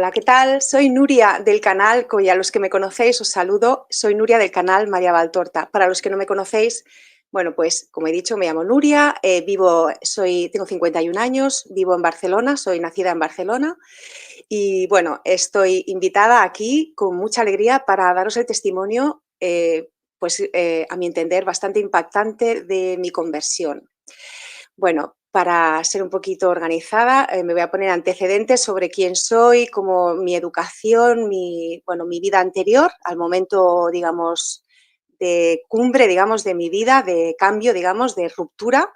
Hola, ¿qué tal? Soy Nuria del canal, y a los que me conocéis os saludo. Soy Nuria del canal María Valtorta. Para los que no me conocéis, bueno, pues como he dicho, me llamo Nuria, tengo 51 años, vivo en Barcelona, soy nacida en Barcelona y bueno, estoy invitada aquí con mucha alegría para daros el testimonio, a mi entender, bastante impactante de mi conversión. Bueno, para ser un poquito organizada, me voy a poner antecedentes sobre quién soy, como mi educación, mi vida anterior, al momento, digamos, de cumbre, digamos, de mi vida, de cambio, digamos, de ruptura.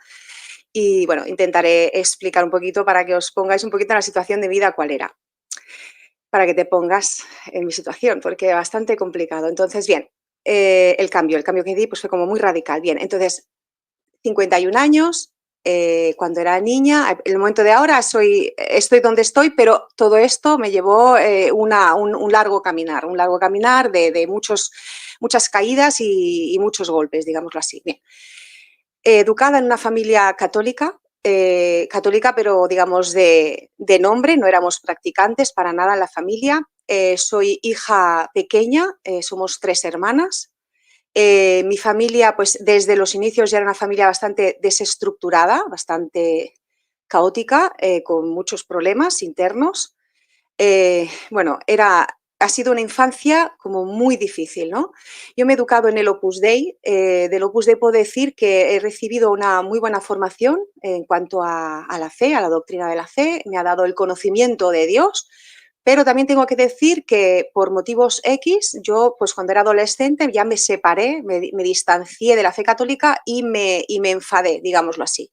Y bueno, intentaré explicar un poquito para que os pongáis un poquito en la situación de vida cuál era, para que te pongas en mi situación, porque es bastante complicado. Entonces, bien, el cambio que di pues fue como muy radical. Bien, entonces 51 años, cuando era niña, en el momento de ahora estoy donde estoy, pero todo esto me llevó un largo caminar de muchas caídas y muchos golpes, digámoslo así. Bien. Educada en una familia católica, pero digamos de nombre, no éramos practicantes para nada en la familia. Soy hija pequeña, somos 3 hermanas. Mi familia, pues desde los inicios ya era una familia bastante desestructurada, bastante caótica, con muchos problemas internos. Ha sido una infancia como muy difícil, ¿no? Yo me he educado en el Opus Dei. Del Opus Dei puedo decir que he recibido una muy buena formación en cuanto a la fe, a la doctrina de la fe. Me ha dado el conocimiento de Dios, pero también tengo que decir que por motivos X, yo pues cuando era adolescente ya me separé, me distancié de la fe católica y me enfadé, digámoslo así.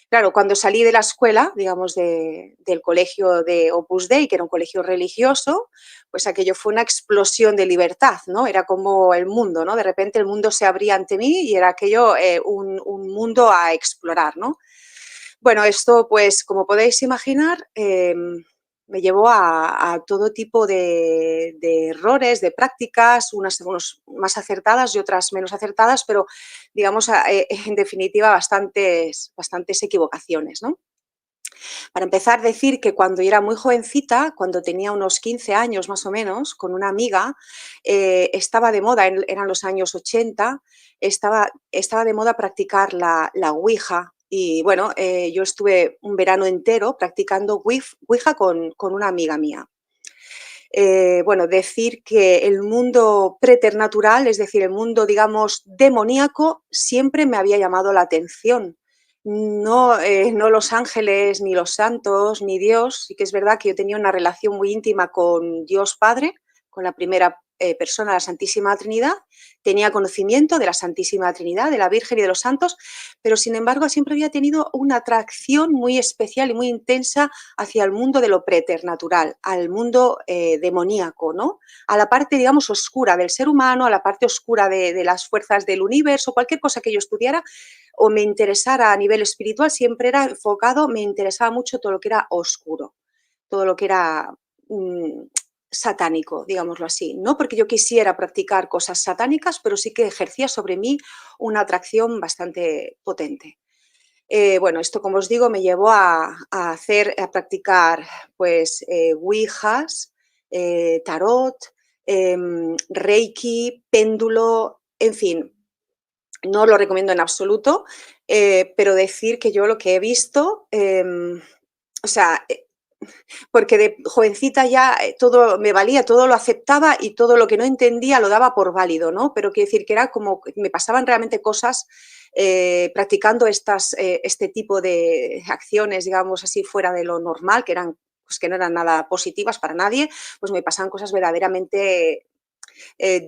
Claro, cuando salí de la escuela, digamos, del colegio de Opus Dei, que era un colegio religioso, pues aquello fue una explosión de libertad, ¿no? Era como el mundo, ¿no? De repente el mundo se abría ante mí y era aquello un mundo a explorar, ¿no? Bueno, esto, pues, como podéis imaginar, me llevó a todo tipo de errores, de prácticas, unos más acertadas y otras menos acertadas, pero digamos, en definitiva, bastantes equivocaciones, ¿no? Para empezar, decir que cuando yo era muy jovencita, cuando tenía unos 15 años más o menos, con una amiga, estaba de moda, eran los años 80, estaba de moda practicar la Ouija. Y bueno, yo estuve un verano entero practicando Ouija con una amiga mía. Bueno, decir que el mundo preternatural, es decir, el mundo, digamos, demoníaco, siempre me había llamado la atención. No los ángeles, ni los santos, ni Dios. Sí que es verdad que yo tenía una relación muy íntima con Dios Padre, con la primera persona de la Santísima Trinidad. Tenía conocimiento de la Santísima Trinidad, de la Virgen y de los santos, pero sin embargo siempre había tenido una atracción muy especial y muy intensa hacia el mundo de lo preternatural, al mundo demoníaco, ¿no? A la parte, digamos, oscura del ser humano, a la parte oscura de las fuerzas del universo, cualquier cosa que yo estudiara o me interesara a nivel espiritual, siempre era enfocado, me interesaba mucho todo lo que era oscuro, todo lo que era mm, satánico, digámoslo así. No porque yo quisiera practicar cosas satánicas, pero sí que ejercía sobre mí una atracción bastante potente. Bueno, esto, como os digo, me llevó a practicar pues ouijas, tarot, reiki, péndulo, en fin, no lo recomiendo en absoluto, pero decir que yo lo que he visto, o sea, porque de jovencita ya todo me valía, todo lo aceptaba y todo lo que no entendía lo daba por válido, ¿no? Pero quiero decir que era como que me pasaban realmente cosas practicando este tipo de acciones, digamos así, fuera de lo normal, que eran pues que no eran nada positivas para nadie, pues me pasaban cosas verdaderamente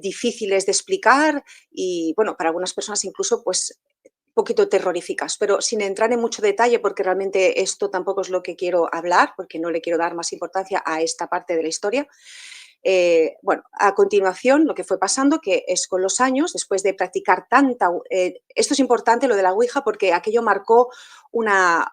difíciles de explicar y, bueno, para algunas personas incluso, pues, un poquito terroríficas, pero sin entrar en mucho detalle, porque realmente esto tampoco es lo que quiero hablar, porque no le quiero dar más importancia a esta parte de la historia. Bueno, a continuación, lo que fue pasando, que es con los años, después de practicar esto es importante, lo de la Ouija, porque aquello marcó una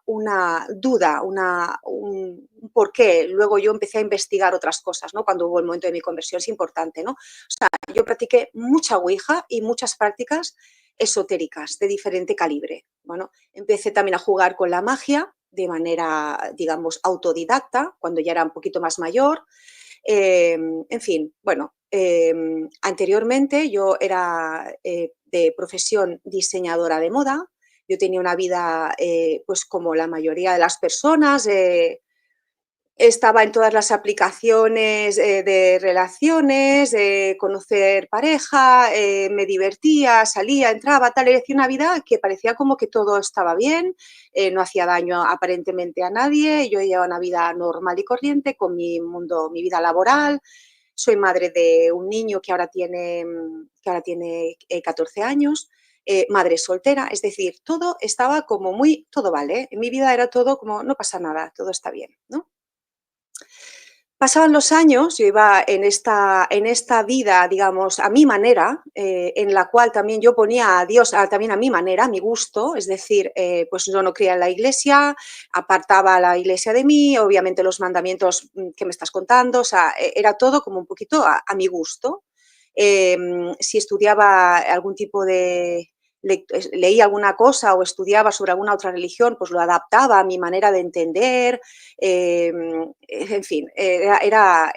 duda, un porqué. Luego yo empecé a investigar otras cosas, ¿no? Cuando hubo el momento de mi conversión, es importante, ¿no? O sea, yo practiqué mucha Ouija y muchas prácticas esotéricas de diferente calibre. Bueno, empecé también a jugar con la magia de manera, digamos, autodidacta, cuando ya era un poquito más mayor. En fin, bueno, anteriormente yo era de profesión diseñadora de moda. Yo tenía una vida, pues como la mayoría de las personas, estaba en todas las aplicaciones de relaciones, de conocer pareja, me divertía, salía, entraba, tal, y decía una vida que parecía como que todo estaba bien, no hacía daño aparentemente a nadie, yo llevaba una vida normal y corriente con mi mundo, mi vida laboral. Soy madre de un niño que ahora tiene 14 años, madre soltera, es decir, todo estaba como muy, todo vale, en mi vida era todo como no pasa nada, todo está bien, ¿no? Pasaban los años, yo iba en esta vida, digamos, a mi manera, en la cual también yo ponía a Dios también a mi manera, a mi gusto, es decir, pues yo no creía en la iglesia, apartaba a la iglesia de mí, obviamente los mandamientos que me estás contando, o sea, era todo como un poquito a mi gusto. Si estudiaba algún tipo de, leía alguna cosa o estudiaba sobre alguna otra religión, pues lo adaptaba a mi manera de entender, en fin, era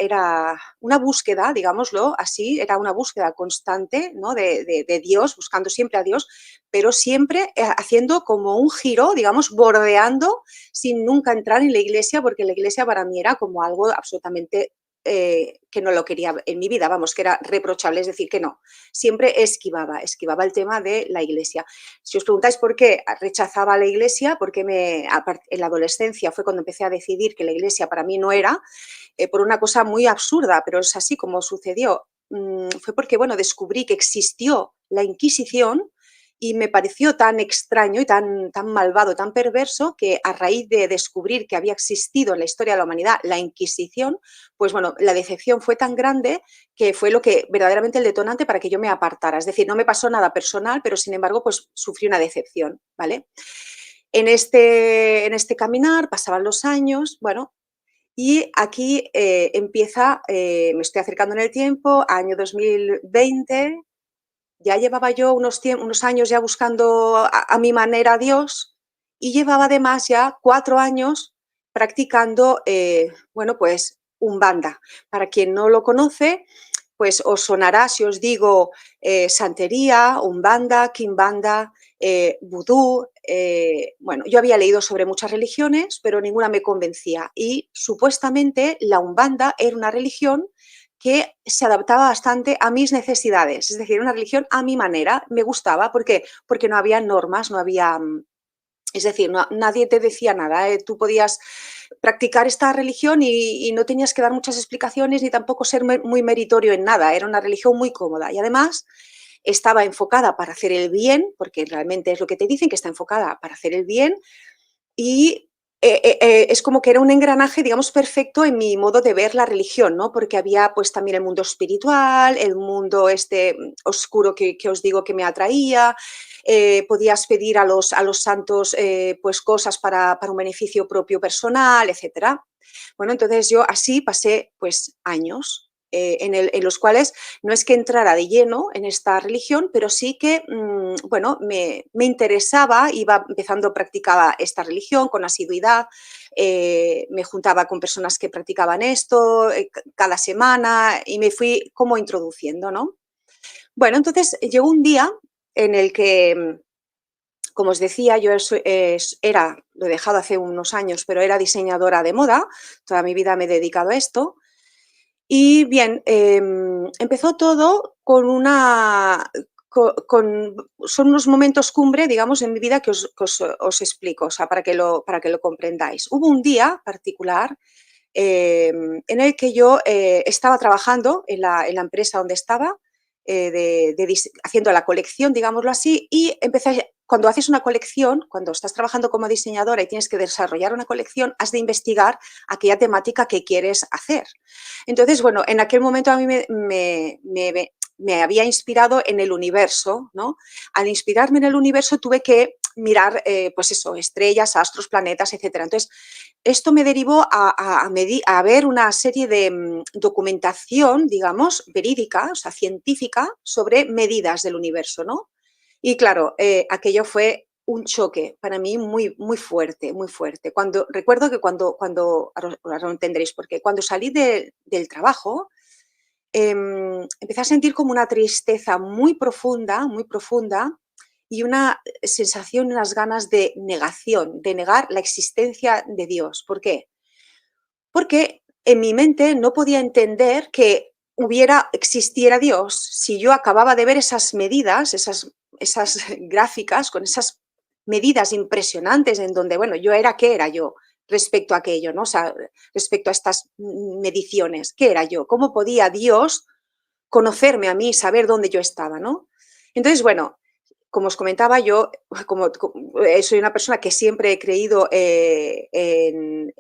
una búsqueda, digámoslo así, era una búsqueda constante, ¿no? de Dios, buscando siempre a Dios, pero siempre haciendo como un giro, digamos, bordeando sin nunca entrar en la iglesia, porque la iglesia para mí era como algo absolutamente que no lo quería en mi vida, vamos, que era reprochable, es decir, que no, siempre esquivaba el tema de la iglesia. Si os preguntáis por qué rechazaba la iglesia, porque en la adolescencia fue cuando empecé a decidir que la iglesia para mí no era, por una cosa muy absurda, pero es así como sucedió. Fue porque, bueno, descubrí que existió la Inquisición y me pareció tan extraño y tan malvado, tan perverso, que a raíz de descubrir que había existido en la historia de la humanidad la Inquisición, pues bueno, la decepción fue tan grande que fue lo que verdaderamente el detonante para que yo me apartara. Es decir, no me pasó nada personal, pero sin embargo, pues sufrí una decepción, ¿vale? En este caminar pasaban los años, bueno, y aquí empieza, me estoy acercando en el tiempo, año 2020, ya llevaba yo unos años ya buscando a mi manera a Dios y llevaba además ya 4 años practicando, bueno, pues Umbanda. Para quien no lo conoce, pues os sonará si os digo santería, Umbanda, Kimbanda, vudú. Bueno, yo había leído sobre muchas religiones, pero ninguna me convencía. Y supuestamente la Umbanda era una religión que se adaptaba bastante a mis necesidades, es decir, una religión a mi manera, me gustaba, ¿por qué? Porque no había normas, no había, es decir, nadie te decía nada, tú podías practicar esta religión y no tenías que dar muchas explicaciones ni tampoco ser muy meritorio en nada, era una religión muy cómoda y además estaba enfocada para hacer el bien, porque realmente es lo que te dicen, que está enfocada para hacer el bien y es como que era un engranaje, digamos, perfecto en mi modo de ver la religión, ¿no? Porque había pues también el mundo espiritual, el mundo este oscuro que os digo que me atraía, podías pedir a los santos pues cosas para un beneficio propio personal, etcétera. Bueno, entonces yo así pasé pues años en los cuales no es que entrara de lleno en esta religión, pero sí que, bueno, me interesaba, iba empezando, practicaba esta religión con asiduidad, me juntaba con personas que practicaban esto cada semana y me fui como introduciendo, ¿no? Bueno, entonces llegó un día en el que, como os decía, yo lo he dejado hace unos años, pero era diseñadora de moda, toda mi vida me he dedicado a esto. Y bien, empezó todo con son unos momentos cumbre, digamos, en mi vida que os explico, o sea, para que lo comprendáis. Hubo un día particular en el que yo estaba trabajando en la empresa donde estaba, haciendo la colección, digámoslo así, y cuando haces una colección, cuando estás trabajando como diseñadora y tienes que desarrollar una colección, has de investigar aquella temática que quieres hacer. Entonces, bueno, en aquel momento a mí me había inspirado en el universo, ¿no? Al inspirarme en el universo tuve que mirar, pues eso, estrellas, astros, planetas, etcétera. Entonces, esto me derivó a ver una serie de documentación, digamos, verídica, o sea, científica, sobre medidas del universo, ¿no? Y claro, aquello fue un choque para mí muy, muy fuerte, muy fuerte. Recuerdo que ahora lo entenderéis, porque cuando salí del trabajo, empecé a sentir como una tristeza muy profunda y una sensación, unas ganas de negación, de negar la existencia de Dios. ¿Por qué? Porque en mi mente no podía entender que existiera Dios si yo acababa de ver esas medidas, esas gráficas con esas medidas impresionantes en donde, bueno, yo era, ¿qué era yo respecto a aquello, no? O sea, respecto a estas mediciones, ¿qué era yo? ¿Cómo podía Dios conocerme a mí, saber dónde yo estaba, ¿no? Entonces, bueno, como os comentaba, yo soy una persona que siempre he creído en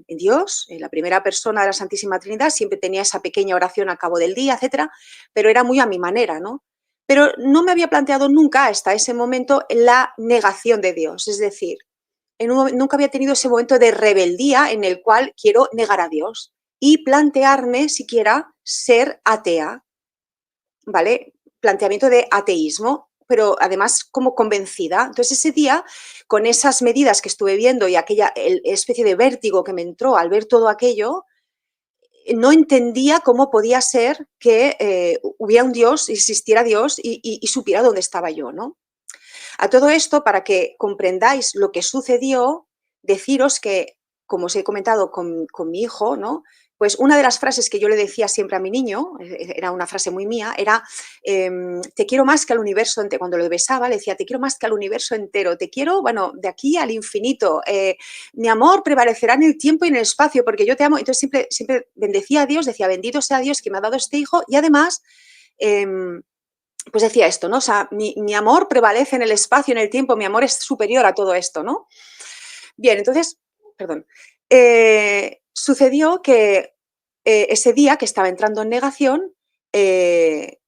Dios, en la primera persona de la Santísima Trinidad, siempre tenía esa pequeña oración al cabo del día, etcétera, pero era muy a mi manera, ¿no? Pero no me había planteado nunca hasta ese momento la negación de Dios, es decir, nunca había tenido ese momento de rebeldía en el cual quiero negar a Dios y plantearme siquiera ser atea, ¿vale? Planteamiento de ateísmo, pero además como convencida. Entonces ese día, con esas medidas que estuve viendo y aquella especie de vértigo que me entró al ver todo aquello, no entendía cómo podía ser que hubiera un Dios, existiera Dios y supiera dónde estaba yo, ¿no? A todo esto, para que comprendáis lo que sucedió, deciros que, como os he comentado con mi hijo, ¿no? Pues una de las frases que yo le decía siempre a mi niño, era una frase muy mía, era, te quiero más que al universo entero. Cuando lo besaba, le decía, te quiero más que al universo entero, te quiero, bueno, de aquí al infinito. Mi amor prevalecerá en el tiempo y en el espacio, porque yo te amo. Entonces siempre bendecía a Dios, decía, bendito sea Dios que me ha dado este hijo, y además, pues decía esto, ¿no? O sea, mi amor prevalece en el espacio, en el tiempo, mi amor es superior a todo esto, ¿no? Bien, entonces, perdón, sucedió que ese día que estaba entrando en negación, eh,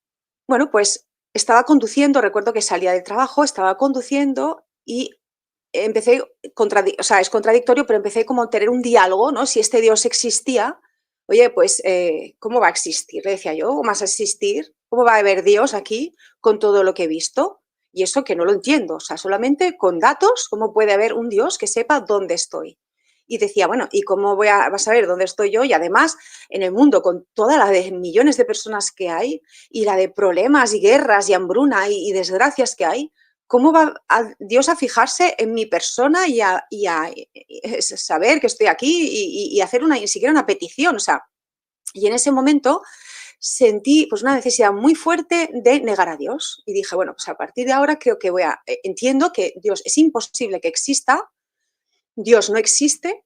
bueno, pues estaba conduciendo, recuerdo que salía del trabajo, estaba conduciendo y empecé, o sea, es contradictorio, pero empecé como a tener un diálogo, ¿no? Si este Dios existía, oye, pues, ¿cómo va a existir? Le decía yo, ¿cómo vas a existir? ¿Cómo va a haber Dios aquí con todo lo que he visto? Y eso que no lo entiendo, o sea, solamente con datos, ¿cómo puede haber un Dios que sepa dónde estoy? Y decía, bueno, ¿y cómo vas a saber dónde estoy yo? Y además, en el mundo, con toda la de millones de personas que hay, y la de problemas y guerras y hambruna y desgracias que hay, ¿cómo va Dios a fijarse en mi persona y saber que estoy aquí y hacer ni siquiera una petición? O sea, y en ese momento sentí pues una necesidad muy fuerte de negar a Dios. Y dije, bueno, pues a partir de ahora creo que entiendo que Dios es imposible que exista, Dios no existe.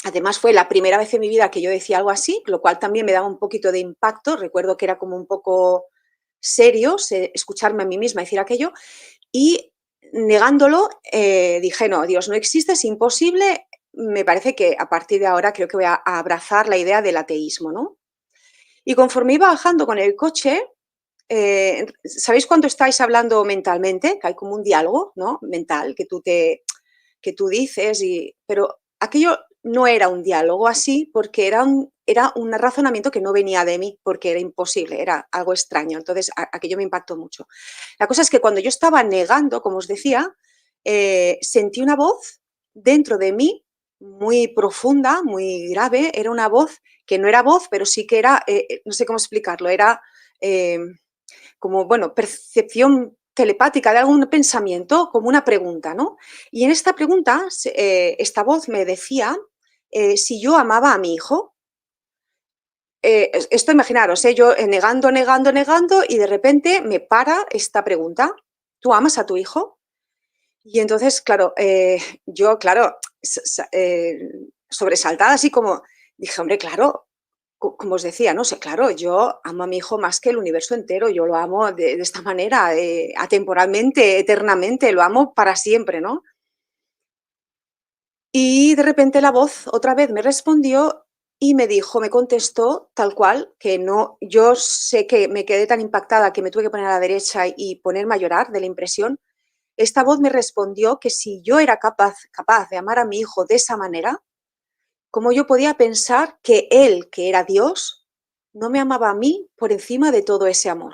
Además fue la primera vez en mi vida que yo decía algo así, lo cual también me daba un poquito de impacto. Recuerdo que era como un poco serio escucharme a mí misma decir aquello. Y negándolo, dije, no, Dios no existe, es imposible. Me parece que a partir de ahora creo que voy a abrazar la idea del ateísmo, ¿no? Y conforme iba bajando con el coche, ¿sabéis cuando estáis hablando mentalmente? Que hay como un diálogo, ¿no? Mental, que tú dices, pero aquello no era un diálogo así porque era un razonamiento que no venía de mí, porque era imposible, era algo extraño. Entonces, aquello me impactó mucho. La cosa es que cuando yo estaba negando, como os decía, sentí una voz dentro de mí muy profunda, muy grave. Era una voz que no era voz, pero sí que era, no sé cómo explicarlo, era eh, como, bueno, percepción telepática de algún pensamiento, como una pregunta, ¿no? Y en esta pregunta, esta voz me decía si yo amaba a mi hijo. Esto imaginaros, yo negando, y de repente me para esta pregunta, ¿tú amas a tu hijo? Y entonces, claro, yo, claro, sobresaltada, así como, dije, hombre, claro, como os decía, no sé, claro, yo amo a mi hijo más que el universo entero, yo lo amo de esta manera, atemporalmente, eternamente, lo amo para siempre, ¿no? Y de repente la voz otra vez me respondió y me contestó tal cual, que no, yo sé que me quedé tan impactada que me tuve que poner a la derecha y ponerme a llorar de la impresión. Esta voz me respondió que si yo era capaz de amar a mi hijo de esa manera, ¿cómo yo podía pensar que él, que era Dios, no me amaba a mí por encima de todo ese amor?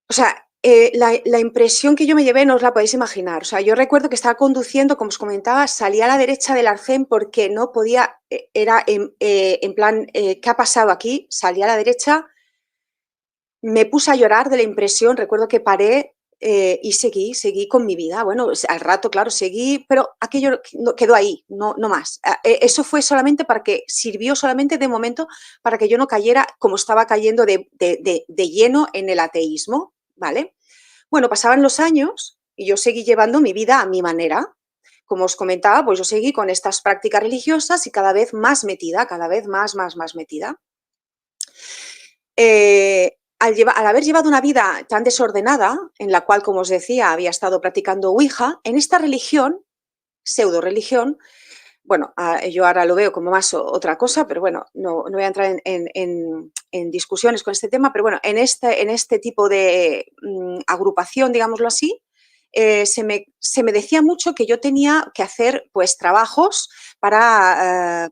O sea, La impresión que yo me llevé no os la podéis imaginar. O sea, yo recuerdo que estaba conduciendo, como os comentaba, salí a la derecha del arcén porque no podía, era en plan, ¿qué ha pasado aquí? Salí a la derecha, me puse a llorar de la impresión, recuerdo que paré y seguí con mi vida. Bueno, al rato, claro, seguí, pero aquello quedó ahí, no más. Eso fue solamente para que, sirvió solamente de momento para que yo no cayera como estaba cayendo de lleno en el ateísmo, ¿vale? Bueno, pasaban los años y yo seguí llevando mi vida a mi manera. Como os comentaba, pues yo seguí con estas prácticas religiosas y cada vez más metida, cada vez más metida. Al haber llevado una vida tan desordenada, en la cual, como os decía, había estado practicando Ouija, en esta religión, pseudo religión, bueno, yo ahora lo veo como más otra cosa, pero bueno, no voy a entrar en discusiones con este tema, pero bueno, en este tipo de agrupación, digámoslo así, se me decía mucho que yo tenía que hacer pues trabajos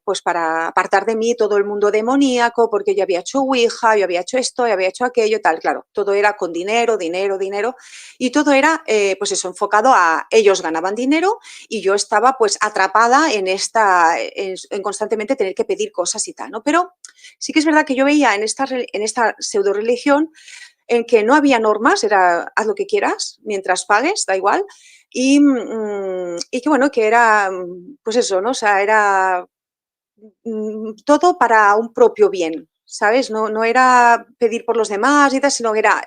pues, para apartar de mí todo el mundo demoníaco, porque yo había hecho Ouija, yo había hecho esto, yo había hecho aquello, tal, claro, todo era con dinero, dinero, dinero, y todo era pues eso, enfocado a ellos ganaban dinero y yo estaba pues atrapada en constantemente tener que pedir cosas y tal, ¿no? Pero sí que es verdad que yo veía en esta pseudo religión en que no había normas, era haz lo que quieras, mientras pagues, da igual, y que bueno, que era, pues eso, ¿no? O sea, era todo para un propio bien, ¿sabes? No era pedir por los demás y tal, sino que era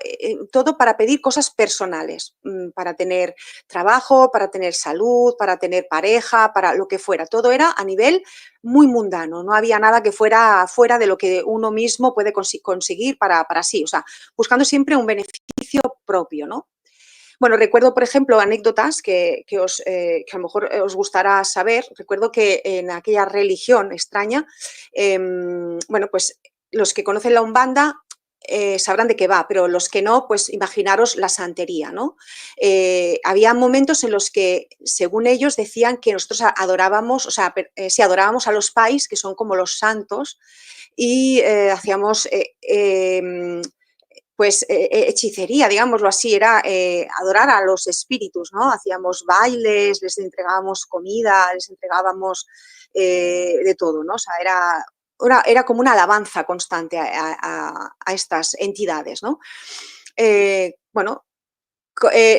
todo para pedir cosas personales, para tener trabajo, para tener salud, para tener pareja, para lo que fuera. Todo era a nivel muy mundano, no había nada que fuera fuera de lo que uno mismo puede conseguir para sí, o sea, buscando siempre un beneficio propio, ¿no? Bueno, recuerdo, por ejemplo, anécdotas que a lo mejor os gustará saber. Recuerdo que en aquella religión extraña, bueno, pues los que conocen la Umbanda sabrán de qué va, pero los que no, pues imaginaros la santería, ¿no? Había momentos en los que, según ellos, decían que nosotros adorábamos, o sea, si adorábamos a los pais, que son como los santos, y hacíamos pues hechicería, digámoslo así, era adorar a los espíritus, ¿no? Hacíamos bailes, les entregábamos comida, les entregábamos de todo, ¿no? O sea, era como una alabanza constante a estas entidades, ¿no? Bueno,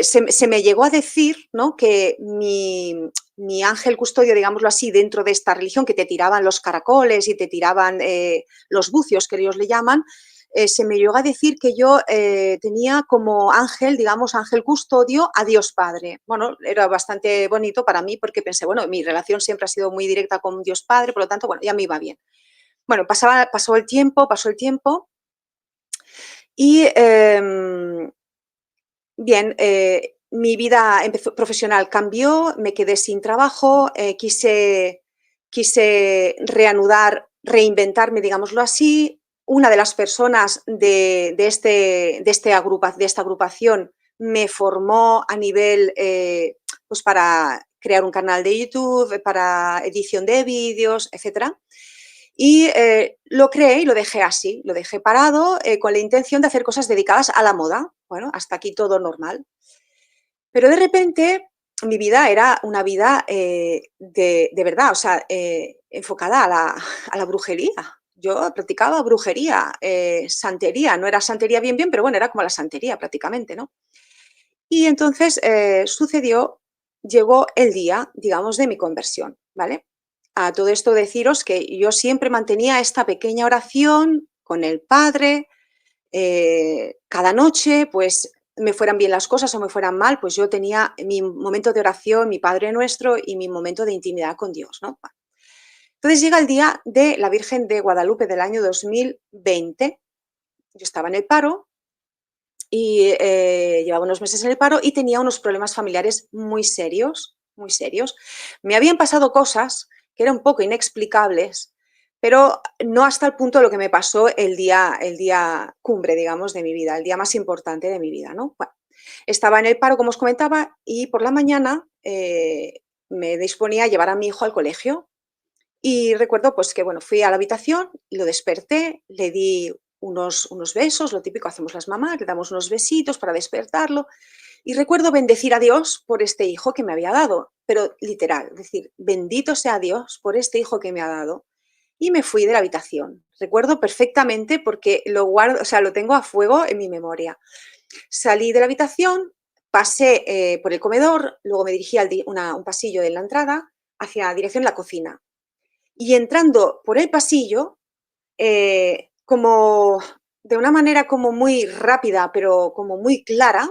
se me llegó a decir, ¿no? Que mi ángel custodio, digámoslo así, dentro de esta religión, que te tiraban los caracoles y te tiraban los bucios, que ellos le llaman, se me llegó a decir que yo tenía como ángel, digamos, ángel custodio a Dios Padre. Bueno, era bastante bonito para mí porque pensé, bueno, mi relación siempre ha sido muy directa con Dios Padre, por lo tanto, bueno, ya me iba bien. Bueno, pasó el tiempo y bien, mi vida profesional cambió, me quedé sin trabajo, quise reanudar, reinventarme, digámoslo así. Una de las personas de esta agrupación me formó a nivel, pues para crear un canal de YouTube, para edición de vídeos, etcétera. Y lo creé y lo dejé así, lo dejé parado con la intención de hacer cosas dedicadas a la moda. Bueno, hasta aquí todo normal. Pero de repente mi vida era una vida de verdad, o sea, enfocada a la brujería. Yo practicaba brujería, santería, no era santería bien, bien, pero bueno, era como la santería prácticamente, ¿no? Y entonces llegó el día, digamos, de mi conversión, ¿vale? A todo esto deciros que yo siempre mantenía esta pequeña oración con el Padre, cada noche, pues me fueran bien las cosas o me fueran mal, pues yo tenía mi momento de oración, mi Padre Nuestro y mi momento de intimidad con Dios, ¿no? Entonces llega el día de la Virgen de Guadalupe del año 2020. Yo estaba en el paro y llevaba unos meses en el paro y tenía unos problemas familiares muy serios, muy serios. Me habían pasado cosas que eran un poco inexplicables, pero no hasta el punto de lo que me pasó el día cumbre, digamos, de mi vida, el día más importante de mi vida, ¿no? Bueno, estaba en el paro, como os comentaba, y por la mañana me disponía a llevar a mi hijo al colegio. Y recuerdo pues que bueno, fui a la habitación, lo desperté, le di unos besos, lo típico hacemos las mamás, le damos unos besitos para despertarlo. Y recuerdo bendecir a Dios por este hijo que me había dado, pero literal, es decir, bendito sea Dios por este hijo que me ha dado. Y me fui de la habitación. Recuerdo perfectamente porque lo guardo, o sea, lo tengo a fuego en mi memoria. Salí de la habitación, pasé por el comedor, luego me dirigí un pasillo de la entrada hacia dirección la cocina. Y entrando por el pasillo, como de una manera como muy rápida, pero como muy clara,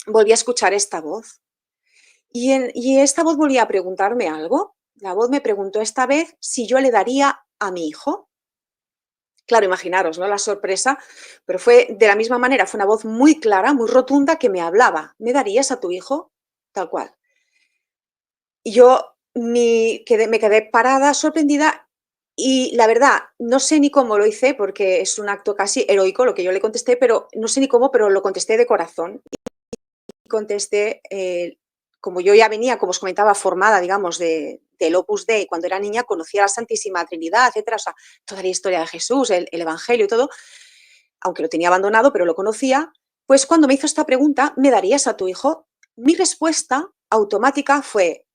volví a escuchar esta voz. Y esta voz volvía a preguntarme algo. La voz me preguntó esta vez si yo le daría a mi hijo. Claro, imaginaros, ¿no? La sorpresa, pero fue de la misma manera, fue una voz muy clara, muy rotunda que me hablaba. ¿Me darías a tu hijo? Tal cual. Y yo me quedé parada, sorprendida, y la verdad, no sé ni cómo lo hice, porque es un acto casi heroico lo que yo le contesté, pero no sé ni cómo, pero lo contesté de corazón. Y contesté, como yo ya venía, como os comentaba, formada, digamos, del Opus Dei, cuando era niña conocía a la Santísima Trinidad, etcétera, o sea, toda la historia de Jesús, el Evangelio y todo, aunque lo tenía abandonado, pero lo conocía. Pues cuando me hizo esta pregunta, ¿me darías a tu hijo? Mi respuesta automática fue: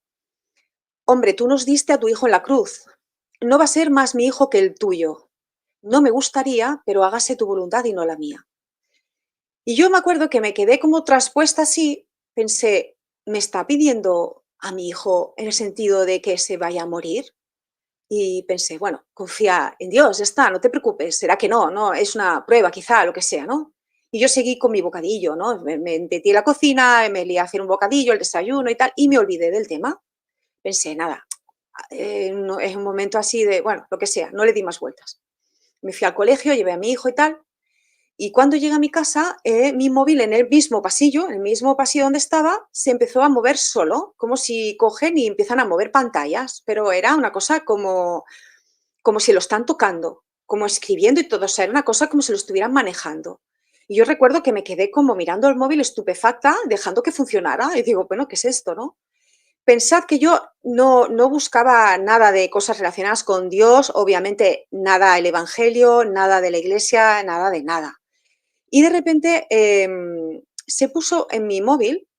hombre, tú nos diste a tu hijo en la cruz. No va a ser más mi hijo que el tuyo. No me gustaría, pero hágase tu voluntad y no la mía. Y yo me acuerdo que me quedé como traspuesta así, pensé, ¿me está pidiendo a mi hijo en el sentido de que se vaya a morir? Y pensé, bueno, confía en Dios, ya está, no te preocupes, será que no, no, es una prueba quizá, lo que sea, ¿no? Y yo seguí con mi bocadillo, ¿no? Me metí en la cocina, me lié a hacer un bocadillo, el desayuno y tal, y me olvidé del tema. Pensé, nada, no, es un momento así de, bueno, lo que sea, no le di más vueltas. Me fui al colegio, llevé a mi hijo y tal, y cuando llegué a mi casa, mi móvil en el mismo pasillo donde estaba, se empezó a mover solo, como si cogen y empiezan a mover pantallas, pero era una cosa como si lo están tocando, como escribiendo y todo, o sea, era una cosa como si lo estuvieran manejando. Y yo recuerdo que me quedé como mirando el móvil estupefacta, dejando que funcionara, y digo, bueno, ¿qué es esto, no? Pensad que yo no buscaba nada de cosas relacionadas con Dios, obviamente nada el Evangelio, nada de la iglesia, nada de nada. Y de repente se puso en mi móvil,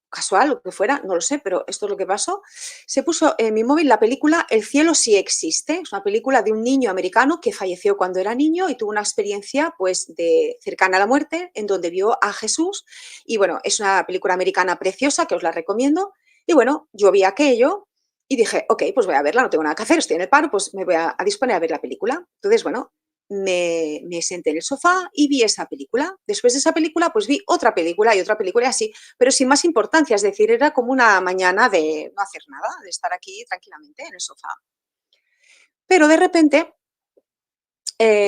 casual, lo que fuera, no lo sé, pero esto es lo que pasó, se puso en mi móvil la película El cielo sí existe. Es una película de un niño americano que falleció cuando era niño y tuvo una experiencia pues de cercana a la muerte en donde vio a Jesús. Y bueno, es una película americana preciosa que os la recomiendo. Y bueno, yo vi aquello y dije, ok, pues voy a verla, no tengo nada que hacer, estoy en el paro, pues me voy a disponer a ver la película. Entonces, bueno, me senté en el sofá y vi esa película. Después de esa película, pues vi otra película y otra película y así, pero sin más importancia. Es decir, era como una mañana de no hacer nada, de estar aquí tranquilamente en el sofá. Pero de repente,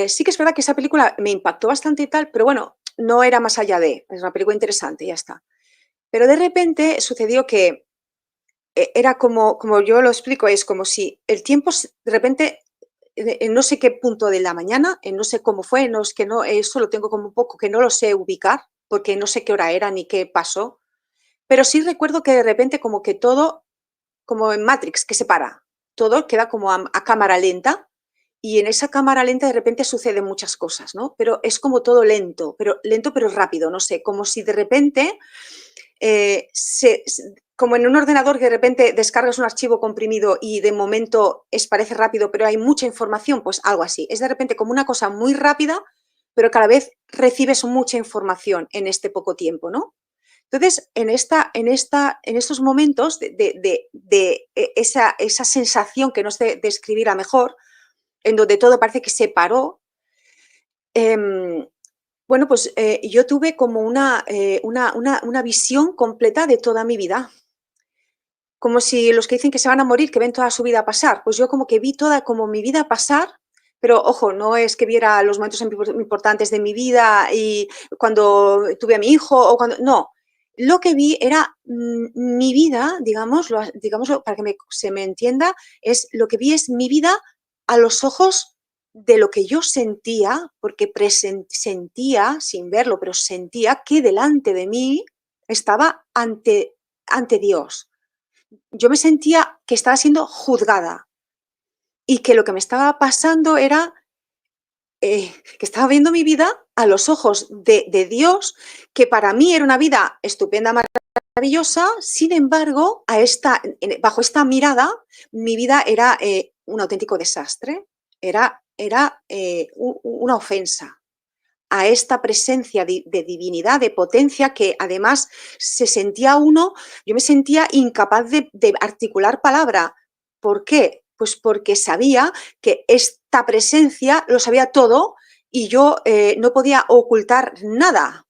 sí que es verdad que esa película me impactó bastante y tal, pero bueno, no era más allá de, es una película interesante, ya está. Pero de repente sucedió que era como yo lo explico, es como si el tiempo de repente en no sé qué punto de la mañana, en no sé cómo fue, no es que no, eso lo tengo como un poco que no lo sé ubicar, porque no sé qué hora era ni qué pasó, pero sí recuerdo que de repente como que todo, como en Matrix, que se para, todo queda como a cámara lenta y en esa cámara lenta de repente suceden muchas cosas, ¿no? Pero es como todo lento pero rápido, no sé, como si de repente como en un ordenador que de repente descargas un archivo comprimido y de momento parece rápido, pero hay mucha información, pues algo así. Es de repente como una cosa muy rápida, pero cada vez recibes mucha información en este poco tiempo, ¿no? Entonces, en estos momentos de esa sensación que no sé describir a mejor, en donde todo parece que se paró, em, bueno, pues yo tuve como una visión completa de toda mi vida, como si los que dicen que se van a morir, que ven toda su vida pasar, pues yo como que vi toda como mi vida pasar, pero ojo, no es que viera los momentos importantes de mi vida y cuando tuve a mi hijo o cuando, no, lo que vi era mi vida, digámoslo para que se me entienda, es lo que vi es mi vida a los ojos de lo que yo sentía, porque sentía, sin verlo, pero sentía que delante de mí estaba ante Dios. Yo me sentía que estaba siendo juzgada y que lo que me estaba pasando era que estaba viendo mi vida a los ojos de Dios, que para mí era una vida estupenda, maravillosa. Sin embargo, bajo esta mirada, mi vida era un auténtico desastre, era una ofensa a esta presencia de divinidad, de potencia, que además se sentía uno, yo me sentía incapaz de articular palabra. ¿Por qué? Pues porque sabía que esta presencia lo sabía todo y yo no podía ocultar nada.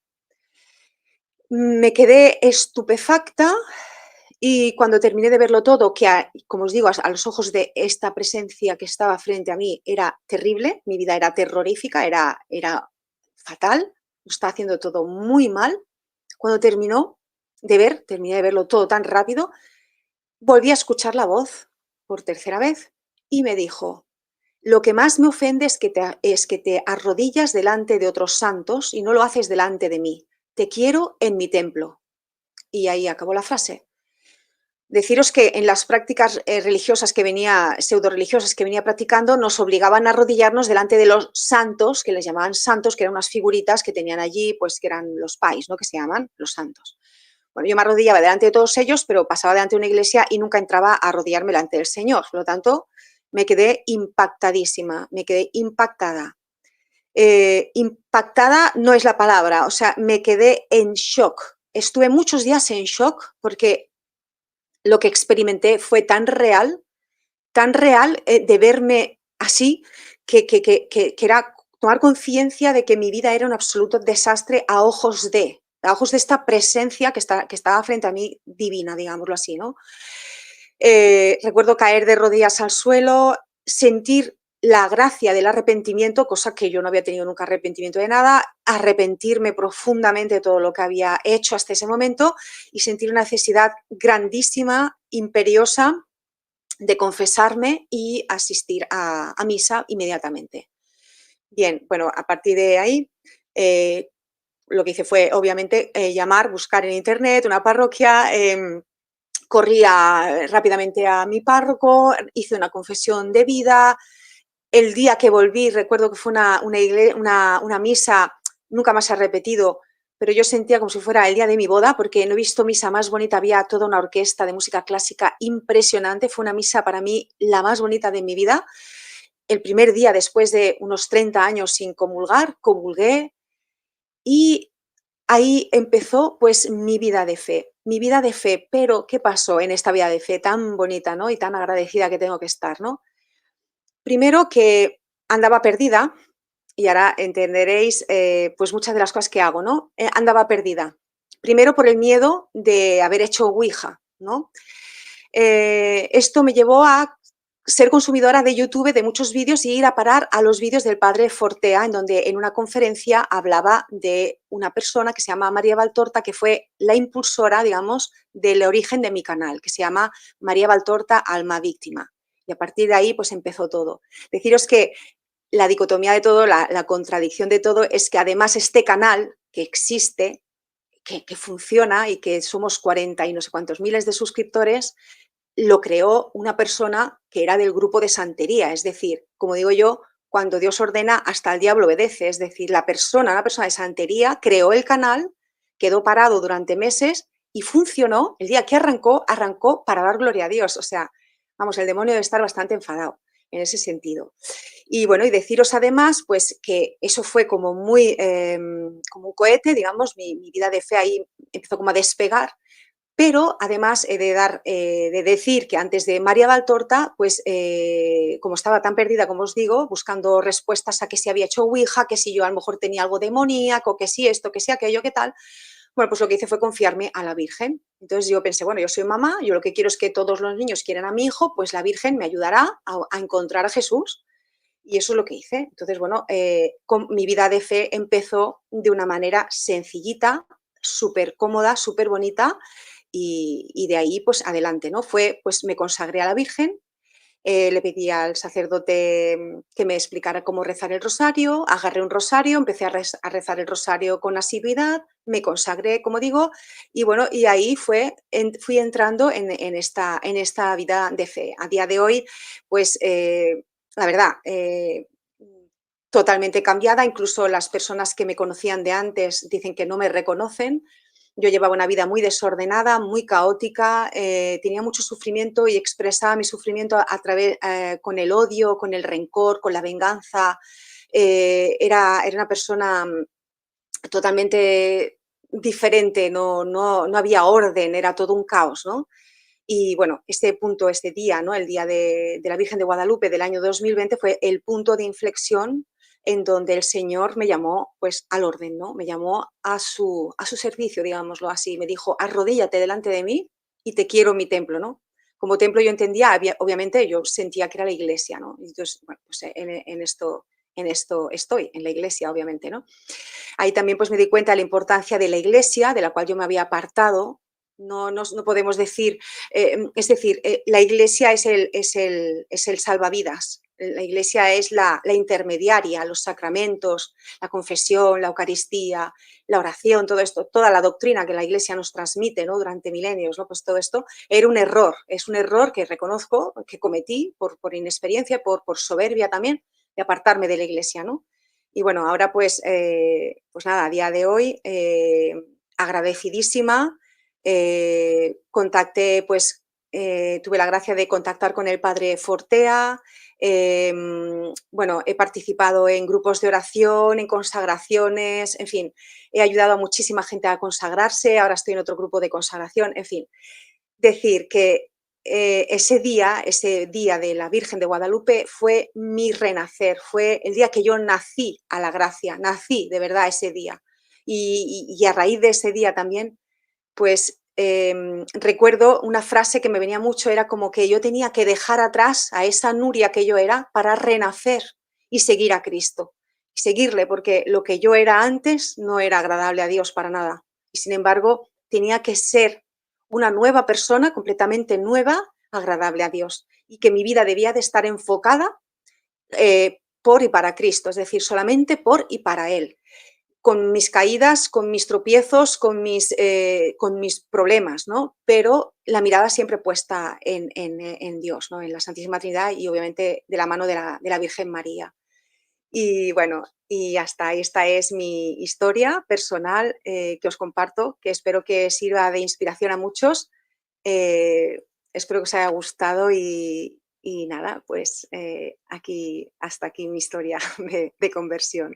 Me quedé estupefacta y cuando terminé de verlo todo, que como os digo, a los ojos de esta presencia que estaba frente a mí era terrible, mi vida era terrorífica, era fatal, lo estaba haciendo todo muy mal. Cuando terminé de verlo todo tan rápido, volví a escuchar la voz por tercera vez y me dijo: lo que más me ofende es que te arrodillas delante de otros santos y no lo haces delante de mí. Te quiero en mi templo. Y ahí acabó la frase. Deciros que en las prácticas religiosas pseudo religiosas que venía practicando, nos obligaban a arrodillarnos delante de los santos, que les llamaban santos, que eran unas figuritas que tenían allí, pues que eran los pais, ¿no? Que se llaman los santos. Bueno, yo me arrodillaba delante de todos ellos, pero pasaba delante de una iglesia y nunca entraba a arrodillarme delante del Señor. Por lo tanto, me quedé impactadísima, me quedé impactada. Impactada no es la palabra, o sea, me quedé en shock. Estuve muchos días en shock porque lo que experimenté fue tan real de verme así, que era tomar conciencia de que mi vida era un absoluto desastre a ojos de esta presencia que estaba frente a mí divina, digámoslo así, ¿no? Recuerdo caer de rodillas al suelo, sentir la gracia del arrepentimiento, cosa que yo no había tenido nunca arrepentimiento de nada, arrepentirme profundamente de todo lo que había hecho hasta ese momento y sentir una necesidad grandísima, imperiosa, de confesarme y asistir a misa inmediatamente. Bien, bueno, a partir de ahí, lo que hice fue, obviamente, buscar en internet una parroquia, corrí rápidamente a mi párroco, hice una confesión de vida. El día que volví, recuerdo que fue una misa, nunca más se ha repetido, pero yo sentía como si fuera el día de mi boda, porque no he visto misa más bonita, había toda una orquesta de música clásica impresionante, fue una misa para mí la más bonita de mi vida. El primer día después de unos 30 años sin comulgar, comulgué y ahí empezó pues mi vida de fe, pero ¿qué pasó en esta vida de fe tan bonita, ¿no? Y tan agradecida que tengo que estar, ¿no? Primero que andaba perdida, y ahora entenderéis pues muchas de las cosas que hago, ¿no? Andaba perdida. Primero por el miedo de haber hecho Ouija, ¿no? Esto me llevó a ser consumidora de YouTube de muchos vídeos y ir a parar a los vídeos del padre Fortea, en donde en una conferencia hablaba de una persona que se llama María Valtorta, que fue la impulsora, digamos, del origen de mi canal, que se llama María Valtorta, Alma Víctima. Y a partir de ahí, pues empezó todo. Deciros que la dicotomía de todo, la contradicción de todo, es que además este canal que existe, que funciona y que somos 40 y no sé cuántos miles de suscriptores, lo creó una persona que era del grupo de santería. Es decir, como digo yo, cuando Dios ordena, hasta el diablo obedece. Es decir, una persona de santería, creó el canal, quedó parado durante meses y funcionó. El día que arrancó para dar gloria a Dios. O sea, vamos, el demonio debe estar bastante enfadado en ese sentido. Y bueno, y deciros además, pues que eso fue como muy, como un cohete, digamos, mi vida de fe ahí empezó como a despegar, pero además de decir que antes de María Valtorta, pues como estaba tan perdida, como os digo, buscando respuestas a que si había hecho Ouija, que si yo a lo mejor tenía algo demoníaco, que si esto, que si aquello, qué tal, bueno, pues lo que hice fue confiarme a la Virgen. Entonces yo pensé, bueno, yo soy mamá, yo lo que quiero es que todos los niños quieran a mi hijo, pues la Virgen me ayudará a encontrar a Jesús. Y eso es lo que hice. Entonces, bueno, mi vida de fe empezó de una manera sencillita, súper cómoda, súper bonita, y de ahí pues adelante, ¿no? Pues me consagré a la Virgen, le pedí al sacerdote que me explicara cómo rezar el rosario, agarré un rosario, empecé a rezar el rosario con asiduidad, me consagré, como digo, y bueno, y ahí fui entrando en esta vida de fe. A día de hoy, pues la verdad, totalmente cambiada, incluso las personas que me conocían de antes dicen que no me reconocen. Yo llevaba una vida muy desordenada, muy caótica, tenía mucho sufrimiento y expresaba mi sufrimiento a través, con el odio, con el rencor, con la venganza. Era una persona totalmente diferente, no había orden, era todo un caos, ¿no? Y bueno, este punto, este día, ¿no? El día de la Virgen de Guadalupe del año 2020 fue el punto de inflexión en donde el Señor me llamó, pues, al orden, ¿no? Me llamó a su servicio, digámoslo así. Me dijo: "Arrodíllate delante de mí y te quiero en mi templo", ¿no? Como templo yo entendía, obviamente, yo sentía que era la iglesia, ¿no? Y entonces, bueno, pues en esto estoy, en la iglesia, obviamente, ¿no? Ahí también, pues, me di cuenta de la importancia de la iglesia, de la cual yo me había apartado. No podemos decir, es decir, la iglesia es el salvavidas. La iglesia es la intermediaria, los sacramentos, la confesión, la Eucaristía, la oración, todo esto, toda la doctrina que la iglesia nos transmite, ¿no? Durante milenios, ¿no? Pues todo esto era un error, es un error que reconozco que cometí por inexperiencia, por soberbia también, de apartarme de la iglesia, ¿no? Y bueno, ahora pues nada, a día de hoy, agradecidísima, contacté, pues tuve la gracia de contactar con el padre Fortea, bueno, he participado en grupos de oración, en consagraciones, en fin, he ayudado a muchísima gente a consagrarse, ahora estoy en otro grupo de consagración, en fin, decir que ese día de la Virgen de Guadalupe fue mi renacer, fue el día que yo nací a la gracia, nací de verdad ese día. Y a raíz de ese día también, pues recuerdo una frase que me venía mucho, era como que yo tenía que dejar atrás a esa Nuria que yo era para renacer y seguir a Cristo, y seguirle, porque lo que yo era antes no era agradable a Dios para nada. Y sin embargo, tenía que ser una nueva persona, completamente nueva, agradable a Dios. Y que mi vida debía de estar enfocada por y para Cristo, es decir, solamente por y para Él, con mis caídas, con mis tropiezos, con mis problemas, ¿no? Pero la mirada siempre puesta en Dios, ¿no? En la Santísima Trinidad y obviamente de la mano de la Virgen María. Y bueno, y hasta ahí, esta es mi historia personal que os comparto, que espero que sirva de inspiración a muchos. Eh, Espero que os haya gustado y nada, pues hasta aquí mi historia de conversión.